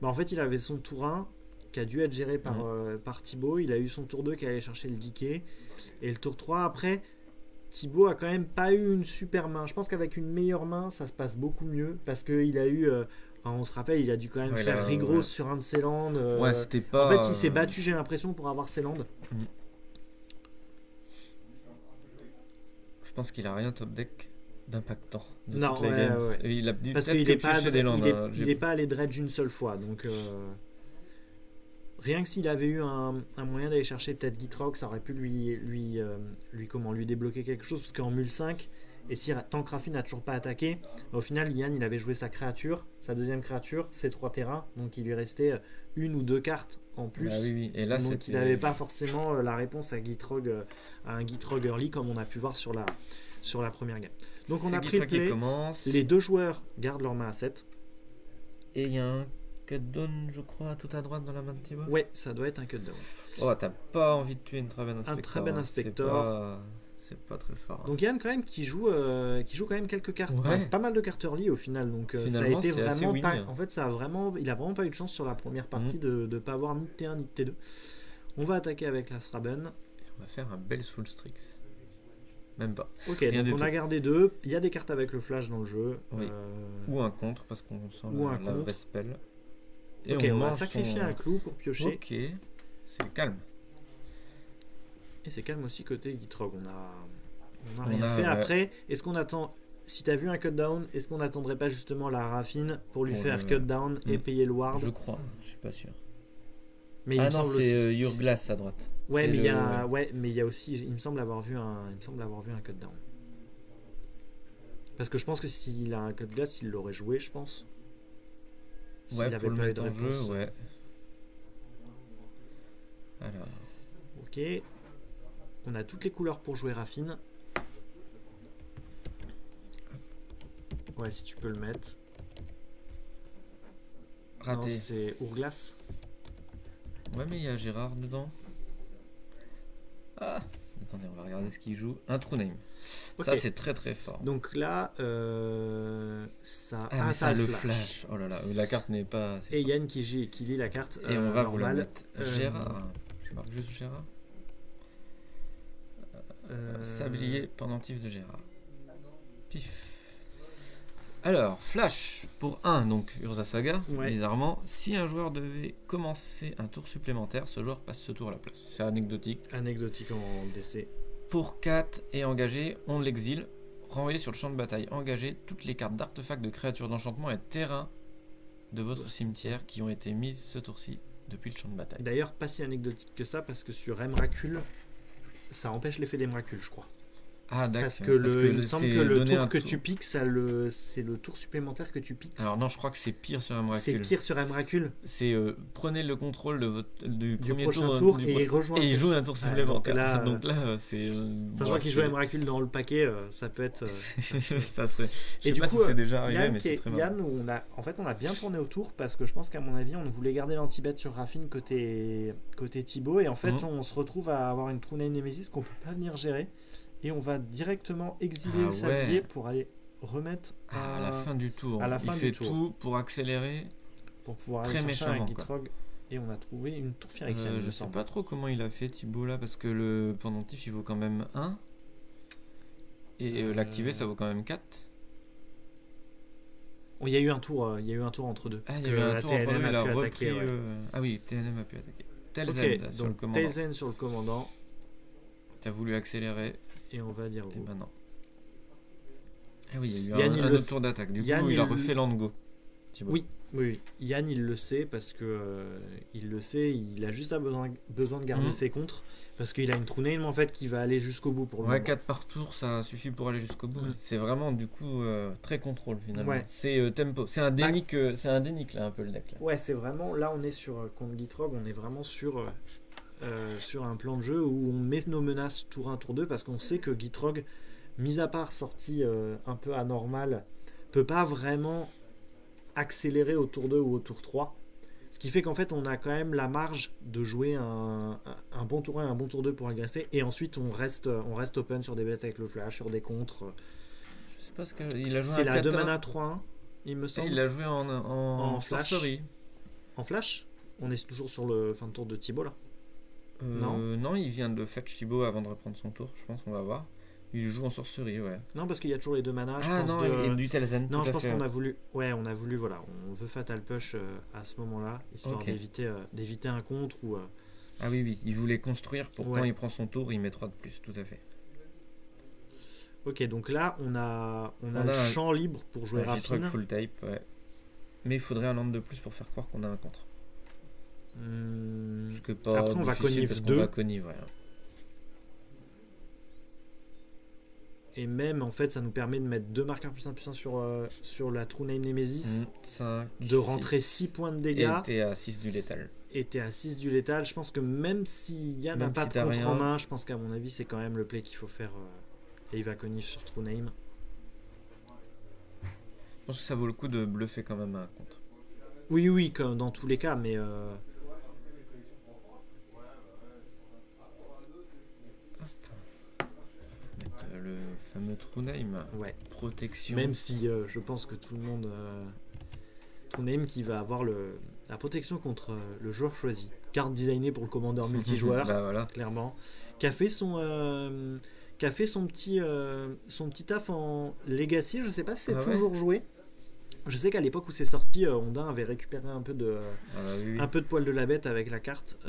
En fait, il avait son tour 1 qui a dû être géré par Thibaut. Il a eu son tour 2 qui allait chercher le decay. Et le tour 3, après, Thibaut a quand même pas eu une super main. Je pense qu'avec une meilleure main, ça se passe beaucoup mieux. Parce qu'il a eu. On se rappelle, il a dû quand même faire Rigros sur un de ses lands. Ouais, c'était pas. En fait, il s'est battu, j'ai l'impression, pour avoir ses lands. Je pense qu'il a rien top deck d'impactant de non, toutes les games. Ouais. Il a parce qu'il n'est pas, pas allé dredge une seule fois. Donc, rien que s'il avait eu un moyen d'aller chercher peut-être Gitrog, ça aurait pu lui débloquer quelque chose. Parce qu'en mule 5, Et si tant que Rafi n'a toujours pas attaqué, au final, Yann, il avait joué sa créature, sa deuxième créature, ses 3 terrains. Donc il lui restait une ou deux cartes en plus. Bah oui, oui. Et là, donc il n'avait pas forcément la réponse à Gitrog, à un Gitrog early comme on a pu voir sur la première game. Donc on a pris le play. Les 2 joueurs gardent leur main à 7. Et il y a un cut-down, je crois, tout à droite dans la main de Thibaut. Ouais, ça doit être un cut-down. Oh, t'as pas envie de tuer une Traben Inspector. Un Traben Inspector. C'est pas très fort. Donc Yann quand même qui joue quand même quelques cartes, enfin, pas mal de cartes early au final. Donc ça a été vraiment pas. En fait, il a vraiment pas eu de chance sur la première partie de ne pas avoir ni de T1 ni de T2. On va attaquer avec la Sraben. On va faire un bel Soul Strix. Même pas. Ok, donc on a gardé 2. Il y a des cartes avec le flash dans le jeu. Oui. Ou un contre parce qu'on sent la vraie spell. Et on va sacrifier un clou pour piocher. Ok, c'est calme. Et c'est calme aussi côté Gitrog. On a rien fait. Après, est-ce qu'on attend... Si t'as vu un cut-down, est-ce qu'on n'attendrait pas justement la Raffine pour lui faire cut-down et payer le ward? Je crois, je suis pas sûr. Mais non, c'est Your Glass à droite. Ouais, mais il y a aussi... Il me semble avoir vu un cut-down. Parce que je pense que s'il a un cut-glass, il l'aurait joué, je pense. Ouais, pour le mettre en jeu, ouais. Alors... Ok... On a toutes les couleurs pour jouer Raffine. Ouais, si tu peux le mettre. Raté. C'est Ourglass. Ouais, mais il y a Gérard dedans. Ah, attendez, on va regarder ce qu'il joue. Un True Name. Okay. Ça, c'est très très fort. Donc là, ça a ça le flash. Oh là là, la carte n'est pas... Et Yann qui lit la carte. Et on va vous la mettre. Gérard. Je marque juste Gérard. Sablier pendentif de Gérard. Pif. Alors, flash pour 1, donc Urza Saga, bizarrement. Si un joueur devait commencer un tour supplémentaire, ce joueur passe ce tour à la place. C'est anecdotique. Anecdotique en DC. Pour 4 et engagé, on l'exile. Renvoyez sur le champ de bataille engagé toutes les cartes d'artefacts, de créatures, d'enchantement et de terrain de votre cimetière qui ont été mises ce tour-ci depuis le champ de bataille. D'ailleurs, pas si anecdotique que ça, parce que sur Emrakul, ça empêche l'effet d'Emrakul, je crois. Ah d'accord. Parce que il me semble que le tour que tu piques, c'est le tour supplémentaire que tu piques. Alors non, je crois que c'est pire sur Emrakul. C'est pire sur Emrakul. C'est prenez le contrôle du premier prochain tour et il joue un tour supplémentaire. Donc là, c'est... Sachant qu'il joue Emrakul dans le paquet, ça peut être... ça serait... Et du coup, si c'est déjà arrivé, Yann, mais c'est très marrant. Yann, on a bien tourné autour parce que je pense qu'à mon avis, on voulait garder l'anti-bet sur Raffine côté Thibaut et en fait, on se retrouve à avoir une True Name Nemesis qu'on peut pas venir gérer. Et on va directement exiler le sablier pour aller remettre à la fin du tour. À la fin il fait tout pour accélérer. Pour pouvoir aller chercher un Gitrog. Et on a trouvé une tour Phyrexiane. Je sais pas trop comment il a fait Thibaut là, parce que le pendentif il vaut quand même 1. Et l'activer ça vaut quand même 4. Il y a eu un tour entre deux. Il y a eu un tour entre deux, il a repris. Ah oui, TNM a pu attaquer. Telzen sur le commandant. Telzen sur le commandant. T'as voulu accélérer. Et on va dire go. Et ben non. Ah oui, il y a eu un autre tour d'attaque. Du coup, il a refait land go. Oui. Yann, il le sait parce que il a juste besoin de garder ses contres parce qu'il a une True Name en fait qui va aller jusqu'au bout pour le moment. 4 par tour, ça suffit pour aller jusqu'au bout. C'est vraiment du coup très contrôle finalement. C'est tempo. C'est un dénic, là un peu le deck là. Ouais, c'est vraiment là on est sur contre Gitrog, on est vraiment sur un plan de jeu où on met nos menaces tour 1, tour 2 parce qu'on sait que Gitrog, mis à part sortie un peu anormale, peut pas vraiment accélérer au tour 2 ou au tour 3. Ce qui fait qu'en fait on a quand même la marge de jouer un bon tour 1 et un bon tour 2 pour agresser et ensuite on reste open sur des bêtes avec le flash, sur des contres. Je sais pas ce qu'il a joué. C'est la 2 mana 3-1 il me semble. Il a joué en flash. Sorcery. En flash. On est toujours sur le fin de tour de Thibaut là. Non, il vient de fetch Thibaut avant de reprendre son tour, je pense qu'on va voir. Il joue en sorcerie, ouais. Non, parce qu'il y a toujours les 2 manas. Et du Telzen. Non, je pense qu'on a voulu. Ouais, on a voulu, voilà. On veut Fatal Push à ce moment-là, histoire d'éviter un contre ou. Ah oui, il voulait construire pour quand il prend son tour, il met 3 de plus, tout à fait. Ok, donc là, on a le champ libre pour jouer Raffine. Full type, ouais. Mais il faudrait un land de plus pour faire croire qu'on a un contre. Après on va connive 2. On va connive, ouais. Et même, en fait, ça nous permet de mettre 2 marqueurs +1/+1 sur la True Name Nemesis, 5, de rentrer 6 points de et dégâts. t'es à 6 du létal. Et t'es à 6 du létal. Je pense que même si Yann n'a Même pas si de t'as contre rien. en main, je pense qu'à mon avis, c'est quand même le play qu'il faut faire. Eva Conif sur True Name. Je pense que ça vaut le coup de bluffer quand même un contre. Oui, oui, comme dans tous les cas, mais Mettre le fameux True Name. ouais. Protection. Même si je pense que tout le monde. True Name qui va avoir la protection contre le joueur choisi. Carte designée pour le commandeur multijoueur, Bah voilà. clairement. Qui a fait son petit taf en Legacy. Je sais pas si c'est Ah ouais. toujours joué. Je sais qu'à l'époque où c'est sorti, Ondin avait récupéré un peu de Oui, oui. un peu de poil de la bête avec la carte.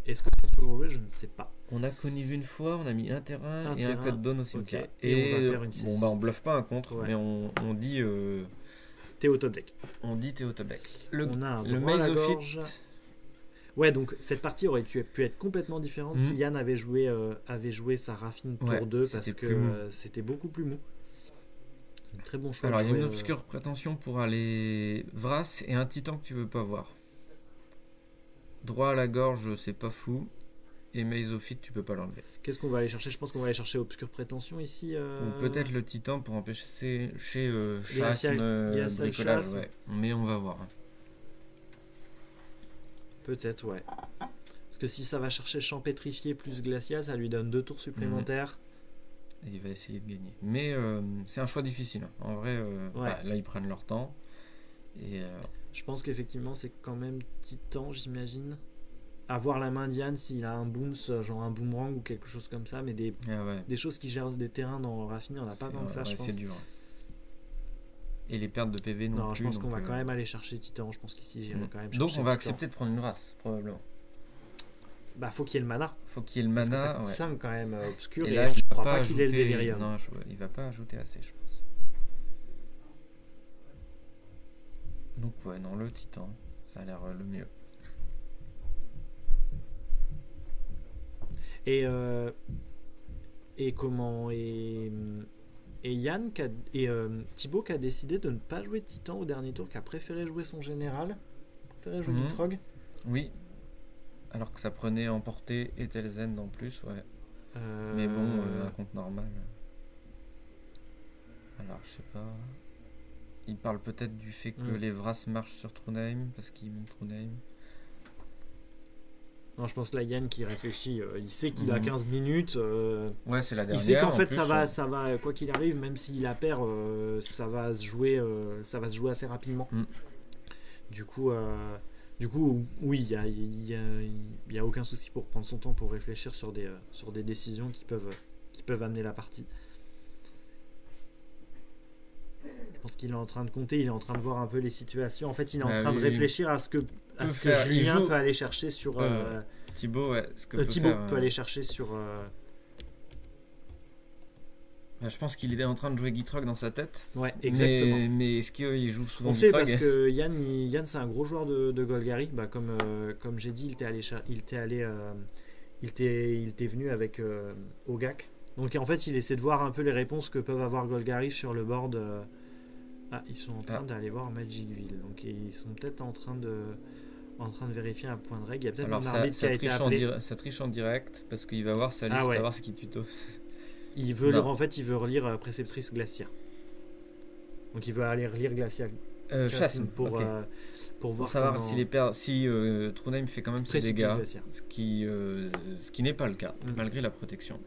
Est-ce que c'est toujours joué? Je ne sais pas. On a connivé une fois, on a mis un terrain Un et terrain, un code down au cimetière. ok. Et on va faire une bon 6. bah on bluffe pas un contre, Ouais. mais on dit T'es au top deck. t'es au top deck. On a un Le droit à la Maze of gorge. It. Ouais, donc cette partie aurait pu être complètement différente si Yann avait joué sa Raffine tour Ouais, 2 parce c'était plus mou. que c'était beaucoup plus mou. Un très bon choix. Alors de il y a une jouer, obscure prétention pour aller Vras et un titan que tu veux pas voir. Droit à la gorge, c'est pas fou. Et Maze of It, tu peux pas l'enlever. Qu'est-ce qu'on va aller chercher? Je pense qu'on va aller chercher Obscure Prétention ici. Ou peut-être le titan pour empêcher chez Glacial- chasme, Glacial bricolage, chasme. ouais. Mais on va voir. Peut-être, ouais. Parce que si ça va chercher Champ Pétrifié plus Glacial, ça lui donne 2 tours supplémentaires. Et il va essayer de gagner. Mais c'est un choix difficile. En vrai, Ouais. là ils prennent leur temps. Et Je pense qu'effectivement, c'est quand même Titan, j'imagine. Avoir la main d'Yann s'il a un bounce, genre un boomerang ou quelque chose comme ça, mais des choses qui gèrent des terrains dans Raffine, on n'a pas tant que ça, je pense. c'est dur. Et les pertes de PV non Non, plus. je pense qu'on va donc, quand même aller chercher Titan. Je pense qu'ici, j'irai quand même chercher donc on va Titan. accepter de prendre une race, probablement. Bah, faut qu'il y ait le mana. Faut qu'il y ait le Parce que mana. ça coûte 5 quand même, Obscur. Et Et là, je il va crois pas pas qu'il ait le ajouter. délirium. Non, il va pas ajouter assez, je pense. Donc ouais, non, le titan, ça a l'air le mieux. Et comment et Yann Thibaut qui a décidé de ne pas jouer Titan au dernier tour, qui a préféré jouer son général, préféré jouer Gitrog. Oui. Alors que ça prenait en portée et Telzen en plus, ouais. Mais bon, un compte normal. Alors, je sais pas. Il parle peut-être du fait que les Vras marchent sur True Name, parce qu'il monte True Name. Non, je pense là Yann qui réfléchit, il sait qu'il a 15 minutes. Ouais, c'est la dernière. Il sait qu'en fait plus, ça va, quoi qu'il arrive, même s'il la perd, ça va se jouer assez rapidement. Du coup, oui, il y a aucun souci pour prendre son temps pour réfléchir sur des décisions qui peuvent amener la partie. Je pense qu'il est en train de compter, il est en train de voir un peu les situations. En fait, il est en train de réfléchir à ce que Julien peut aller chercher sur. Thibaut, ouais. Thibaut peut aller chercher sur. Je pense qu'il est en train de jouer Gitrog dans sa tête. Ouais, exactement. Mais est-ce qu'il joue souvent Gitrog? On sait parce Gitrog que Yann c'est un gros joueur de Golgari. Bah, comme j'ai dit, il était venu avec Ogak. Donc en fait, il essaie de voir un peu les réponses que peuvent avoir Golgari sur le board. Ils sont en train d'aller voir Magicville. Donc ils sont peut-être en train de vérifier un point de règle. Il y a peut-être un arbitre qui a été appelé. Ça triche en direct parce qu'il va voir sa liste, savoir ce qu'il tuto. Il veut relire Préceptrice Glacia. Donc il veut aller relire Glacia. Chasme pour voir savoir si True Name fait quand même ses dégâts, ce qui n'est pas le cas malgré la protection.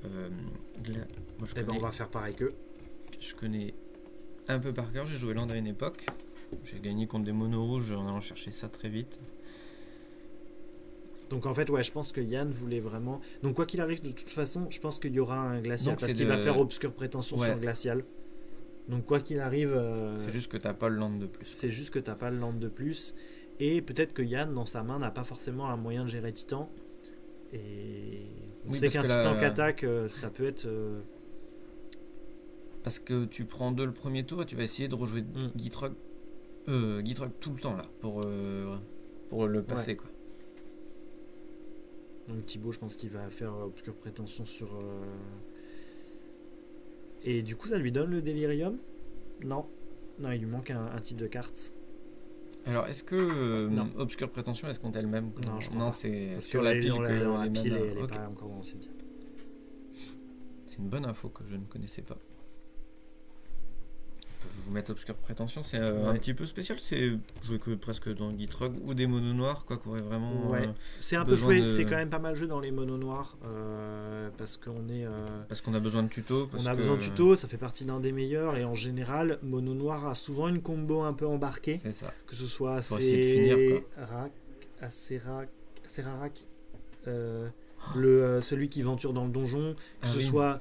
On va faire pareil qu'eux. Je connais un peu par cœur, j'ai joué Land à une époque. J'ai gagné contre des monos rouges en allant chercher ça très vite. Donc en fait, ouais, je pense que Yann voulait vraiment. Donc quoi qu'il arrive, de toute façon, je pense qu'il y aura un glacial parce qu'il va faire Obscure Prétention sur le glacial. Donc quoi qu'il arrive. C'est juste que t'as pas le land de plus. Et peut-être que Yann, dans sa main, n'a pas forcément un moyen de gérer Titan. Et on sait qu'un Titan qu'attaque, ça peut être. Parce que tu prends 2 le premier tour et tu vas essayer de rejouer Gitrog tout le temps là pour le passer quoi. Donc Thibaut, je pense qu'il va faire Obscure Prétention sur Et du coup, ça lui donne le délirium? Non. Non, il lui manque un type de carte. Alors, est-ce que Non. Obscure Prétention, est-ce compte elle-même? Non, je crois pas. C'est Parce sur que la pile que la les pile, manas. elle est Ok. pas encore dans le cimetière. C'est une bonne info que je ne connaissais pas. Je peux vous mettre Obscure Prétention, c'est un Ouais. petit peu spécial, c'est joué que presque dans Gitrog ou des monos noirs, quoi, qui auraient vraiment Ouais. C'est un peu besoin joué, de- c'est quand même pas mal joué dans les monos noirs. Parce qu'on est. parce qu'on a besoin de tutos. On a besoin de tutos, ça fait partie d'un des meilleurs. Et en général, mono noir a souvent une combo un peu embarquée. C'est ça. Que ce soit Pour essayer de finir, Acerarak, celui qui venture dans le donjon, que Ah ce oui. soit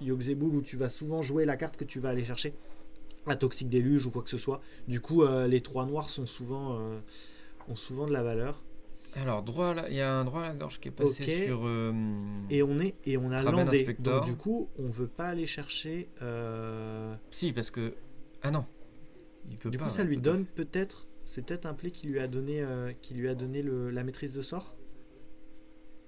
Yogg-Saibul où tu vas souvent jouer la carte que tu vas aller chercher, la Toxic Déluge ou quoi que ce soit. Du coup, les 3 noirs ont souvent de la valeur. Alors, il y a un droit à la gorge qui est passé Ok. sur. Et on a Traben landé. Inspector. Donc du coup, on veut pas aller chercher. Si, parce que. Ah non. Il peut Du pas. coup, ça ouais, lui tout à donne peut-être. C'est peut-être un play qui lui a donné, la maîtrise de sort.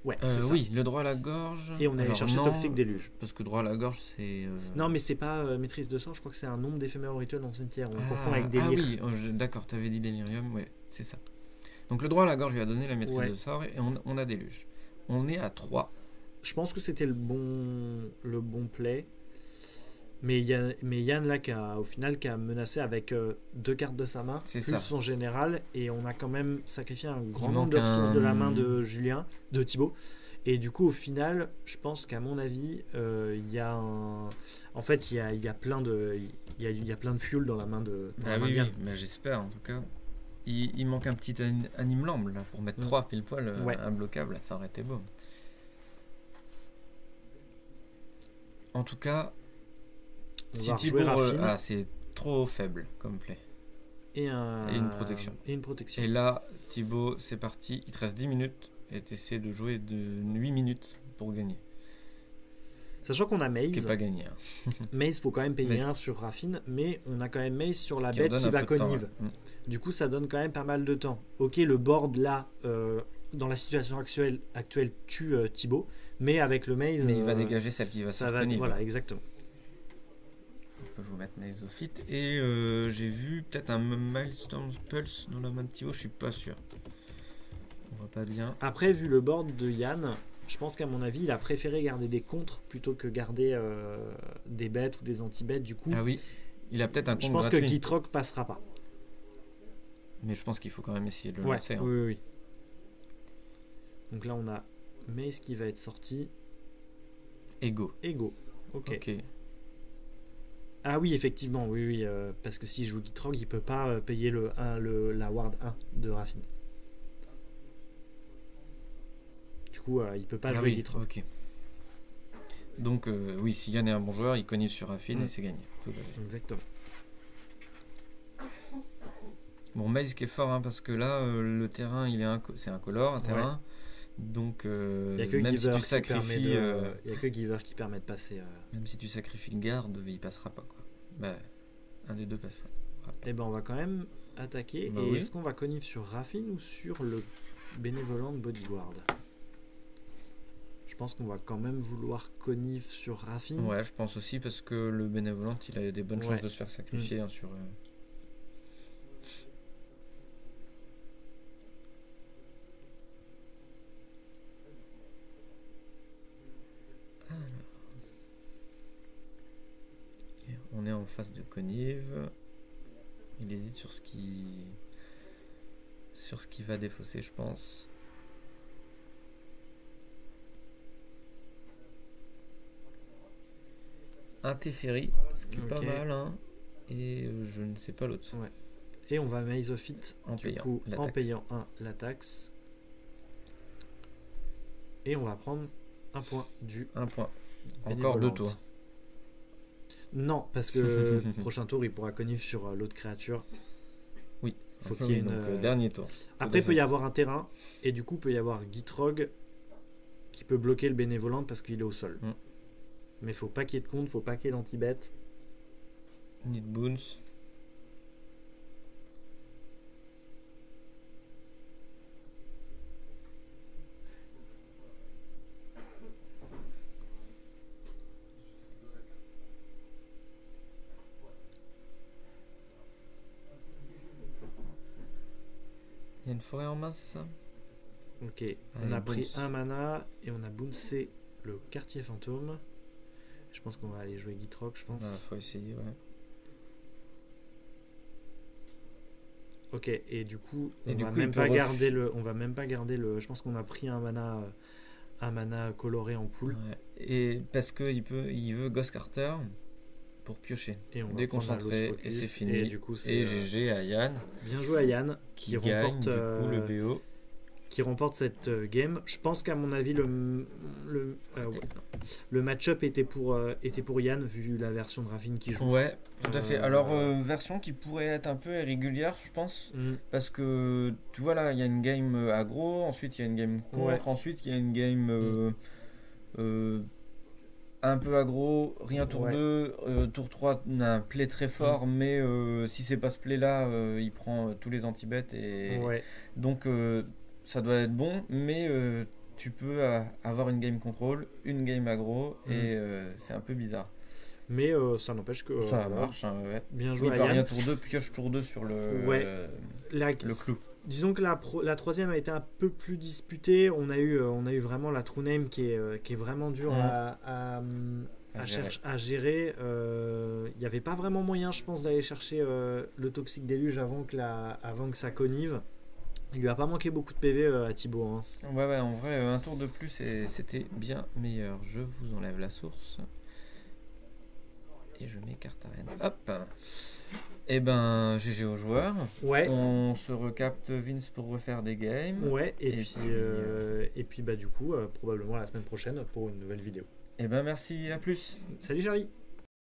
Ouais, fait. c'est ça. Oui, le droit à la gorge. Et on allait Alors, chercher non, Toxic Déluge. Parce que droit à la gorge, c'est. Non, mais c'est pas maîtrise de sort, je crois que c'est un nombre d'éphémères rituels dans le cimetière. On Ah, confond avec délire. oui, d'accord, t'avais dit délirium, ouais, c'est ça. Donc le droit à la gorge lui a donné la maîtrise Ouais. de sort et on a déluge. On est à 3. Je pense que c'était le bon play. Mais Yann, là, au final, qui a menacé avec 2 cartes de sa main, C'est plus ça. son général, et on a quand même sacrifié un grand Il nombre de manque ressources de la main un- de Thibaut. Et du coup, au final, je pense qu'à mon avis, il y a un. En fait, il y a plein de. Il y a plein de fuel dans la main de. dans Bah la main oui, de Yann. oui, bah, j'espère en tout cas. Il manque un petit anime lambe là pour mettre 3 pile poil Ouais. imbloquable, ça aurait été beau. En tout cas, On si va Thibaut, rejouer Raffine c'est trop faible comme play. et une protection. Et une protection. Et là, Thibaut, c'est parti, il te reste 10 minutes et t'essaies de jouer de 8 minutes pour gagner. Sachant qu'on a Ce qui Maze. n'est pas gagné. Hein. Maze, faut quand même payer Maze. un sur Raffine, mais on a quand même Maze sur la Qui bête redonne qui un va peu de temps, connive. ouais. Du coup, ça donne quand même pas mal de temps. Ok, le board là, dans la situation actuelle tue Thibaut, mais avec le Maze. Mais il va dégager celle qui va ça sur va. Connive. Voilà, exactement. On peut vous mettre Naizophyte. Et j'ai vu peut-être un Milestone Pulse dans la main de Thibaut, je suis pas sûr. On voit pas bien. Après, vu le board de Yann, je pense qu'à mon avis, il a préféré garder des contres plutôt que garder des bêtes ou des anti-bêtes. Du coup, Ah oui, il a peut-être un compte je pense gratuit. que Gitrog passera pas. Mais je pense qu'il faut quand même essayer de le Ouais, lancer. Hein. oui. Donc là, on a Maze qui va être sorti. Ego. Ego. Ok. Ok. Ah oui, effectivement, oui, parce que s'il joue Gitrog, il peut pas payer la Ward 1 de Raffine. Du coup, il peut pas Ah jouer oui, Gitrog. ok. Donc oui, si Yann est un bon joueur, il cogne sur Raffine Mm. et c'est gagné. Tout à fait. Exactement. Bon, Maze qui est fort, hein, parce que là, le terrain, c'est incolore, un terrain. Donc, Il y a que même si Giver tu qui sacrifies, il y a que Giver qui permet de passer. même si tu sacrifies le garde, il passera pas quoi. Bah, un des deux passera. Eh ben, on va quand même attaquer. Bah et oui. est-ce qu'on va connive sur Raffine ou sur le bénévolant de Bodyguard? Je pense qu'on va quand même vouloir connive sur Raffine. Ouais, je pense aussi parce que le bénévolant, il a des bonnes Ouais. chances de se faire sacrifier hein, sur. Ok, on est en face de Connive. Il hésite sur ce qui va défausser, je pense. Un Teferi, ce qui est pas Ok. mal, hein. Et je ne sais pas l'autre. Ouais. Et on va Maizophyte En du payant coup, la en taxe. payant la taxe. Et on va prendre un point du Un point. Encore bénévolante. deux tours. Non, parce que prochain tour, il pourra connive sur l'autre créature. Oui. Faut qu'il y Oui, ait une, donc dernier tour. Après, il Tout à peut y fait. avoir un terrain, et du coup, il peut y avoir Gitrog qui peut bloquer le bénévolante parce qu'il est au sol. Mm. Mais faut pas qu'il y ait de compte, faut pas qu'il y ait d'anti-bet. Need Boons. forêt en main, c'est ça? Ok, on a pris un mana et on a bouncé le quartier fantôme. Je pense qu'on va aller jouer Gitrog, je pense. Faut essayer, ouais. Ok, et du coup, on va même pas garder le. Je pense qu'on a pris un mana coloré en pool. Ouais. Et parce que il veut Ghost Carter pour piocher. Et on va déconcentrer et c'est fini. Et du coup, et GG à Yann. Bien joué à Yann qui remporte du coup le BO. Qui remporte cette game. Je pense qu'à mon avis le match-up était pour Yann vu la version de Raffine qui joue. Ouais, tout à fait. Alors version qui pourrait être un peu irrégulière, je pense, parce que tu vois là, il y a une game aggro, ensuite il y a une game contre, ensuite il y a une game un peu aggro, rien tour 2, tour 3 on a un play très fort, mais si c'est pas ce play là, il prend tous les anti-bêtes et donc ça doit être bon, mais tu peux avoir une game control, une game aggro et c'est un peu bizarre. Mais ça n'empêche que ça marche, hein, ouais. Bien joué. Il part rien tour 2, pioche tour 2 sur le clou. Disons que la troisième a été un peu plus disputée. On a eu vraiment la true name qui est vraiment dure à gérer. Il n'y avait pas vraiment moyen, je pense, d'aller chercher le toxique déluge avant que ça connive. Il lui a pas manqué beaucoup de PV à Thibaut. Hein. Ouais, en vrai, un tour de plus et c'était bien meilleur. Je vous enlève la source. Et je m'écarte à rien. Hop. Et ben, GG aux joueurs. Ouais. On se recapte Vince pour refaire des games. Ouais, et puis bah du coup, probablement la semaine prochaine pour une nouvelle vidéo. Et ben merci, à plus. Salut Charlie.